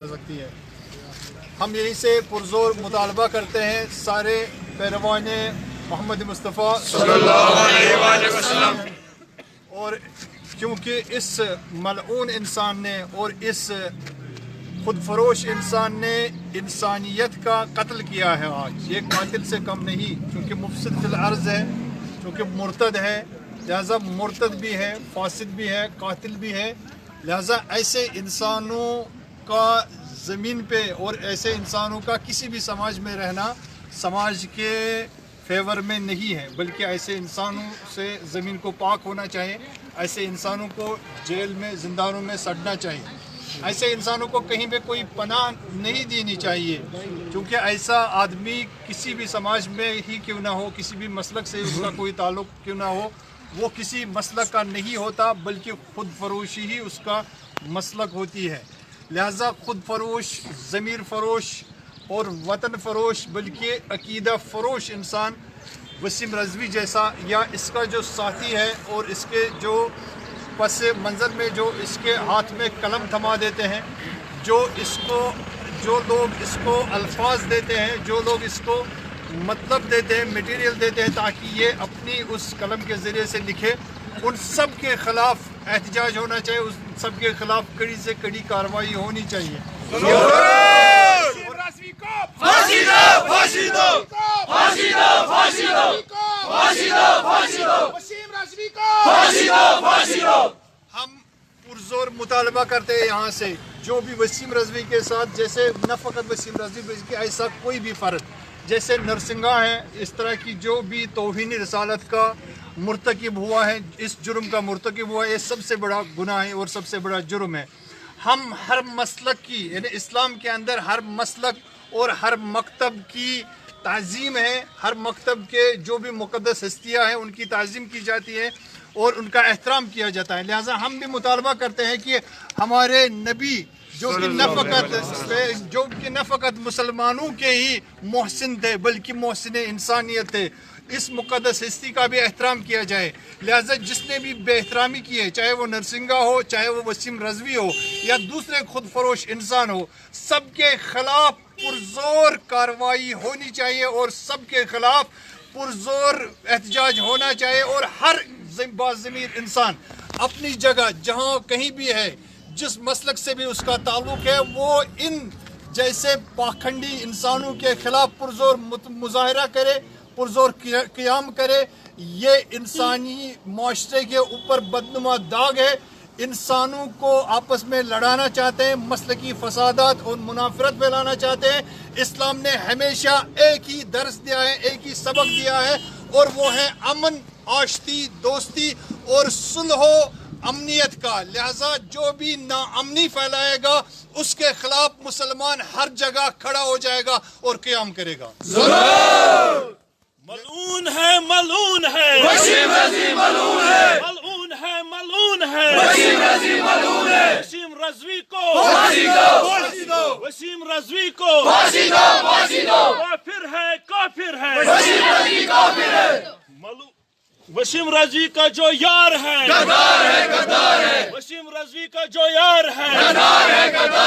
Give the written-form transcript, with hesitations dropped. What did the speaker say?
सकती है। हम यहीं से पुरजोर मुतालबा करते हैं सारे पैरवान मोहम्मद मुस्तफ़ा सल्लल्लाहु अलैहि वसल्लम, और क्योंकि इस मलऊन इंसान ने और इस खुद फरोश इंसान ने इंसानियत का कत्ल किया है। आज ये कातिल से कम नहीं, क्योंकि मुफसिद फिल अर्ज़ है, क्योंकि मुर्तद है, लिहाजा मुर्तद भी है, फासिद भी है, कातिल भी है। लिहाजा ऐसे इंसानों का ज़मीन पे और ऐसे इंसानों का किसी भी समाज में रहना समाज के फेवर में नहीं है, बल्कि ऐसे इंसानों से ज़मीन को पाक होना चाहिए। ऐसे इंसानों को जेल में, ज़िंदानों में सड़ना चाहिए। ऐसे इंसानों को कहीं पे कोई पनाह नहीं देनी चाहिए, क्योंकि ऐसा आदमी किसी भी समाज में ही क्यों ना हो, किसी भी मसलक से उसका कोई ताल्लुक़ क्यों ना हो, वो किसी मसलक का नहीं होता, बल्कि खुद फरोशी ही उसका मसलक होती है। लिहाजा खुद फरोश, ज़मीर फरोश और वतन फरोश, बल्कि अकीदा फरोश इंसान वसीम रज़वी जैसा, या इसका जो साथी है और इसके जो पस मंज़र में जो इसके हाथ में कलम थमा देते हैं, जो लोग इसको अल्फाज देते हैं, जो लोग इसको मतलब देते हैं, मटेरियल देते हैं ताकि ये अपनी उस कलम के ज़रिए से लिखे, उन सब के ख़िलाफ़ एहतजाज होना चाहिए, उस सब के ख़िलाफ़ कड़ी से कड़ी कार्रवाई होनी चाहिए। हम पुरजोर मुतालबा करते हैं यहाँ से, जो भी वसीम रज़वी के साथ, जैसे न फ़कत वसीम रज़वी बल्कि ऐसा कोई भी फ़र्द, जैसे नरसिंगा है, इस तरह की जो भी तौहीन रिसालत का मुर्तकिब हुआ है, इस जुर्म का मुर्तकिब हुआ है, ये सबसे बड़ा गुनाह है और सबसे बड़ा जुर्म है। हम हर मसलक की, यानी इस्लाम के अंदर हर मसलक और हर मकतब की ताज़ीम है, हर मकतब के जो भी मुक़द्दस हस्तियाँ हैं उनकी ताज़ीम की जाती है और उनका एहतराम किया जाता है। लिहाजा हम भी मुतालबा करते हैं कि हमारे नबी जो कि न फ़कत मुसलमानों के ही मोहसिन थे, बल्कि मोहसिन इंसानियत थे, इस मुक़द्दस हस्ती का भी एहतराम किया जाए। लिहाजा जिसने भी बेहतरामी की है, चाहे वो नरसिंगा हो, चाहे वो वसीम रज़वी हो, या दूसरे खुद फरोश इंसान हो, सबके ख़िलाफ़ पुरज़ोर कार्रवाई होनी चाहिए और सबके ख़िलाफ़ पुरज़ोर एहतजाज होना चाहिए। और हर बाज़मीर इंसान अपनी जगह जहाँ कहीं भी है, जिस मसलक से भी उसका ताल्लुक़ है, वो इन जैसे पाखंडी इंसानों के ख़िलाफ़ पुरज़ोर मुज़ाहरा करे, पुरज़ोर क़याम करे। ये इंसानी माशरे के ऊपर बदनुमा दाग है। इंसानों को आपस में लड़ाना चाहते हैं, मसलकी फसादात और मुनाफरत फैलाना चाहते हैं। इस्लाम ने हमेशा एक ही दर्स दिया है, एक ही सबक दिया है, और वो है अमन, आशती, दोस्ती और सुलह अमनियत का। लिहाजा जो भी नाअमनी फैलाएगा उसके खिलाफ मुसलमान हर जगह खड़ा हो जाएगा और क़याम करेगा। मलून है, मलून है, वसीम रज़वी मलून है, मलून है, मलून है, वसीम रज़वी मलून है। वसीम रज़वी को फांसी दो, फांसी दो, वसीम रज़वी को फांसी दो, फांसी दो। काफिर है, काफिर है, वसीम रज़वी काफिर है। वसीम रज़वी का जो यार है, गद्दार है, गद्दार है। वसीम रज़वी का जो यार है, गद्दार है, गद्दार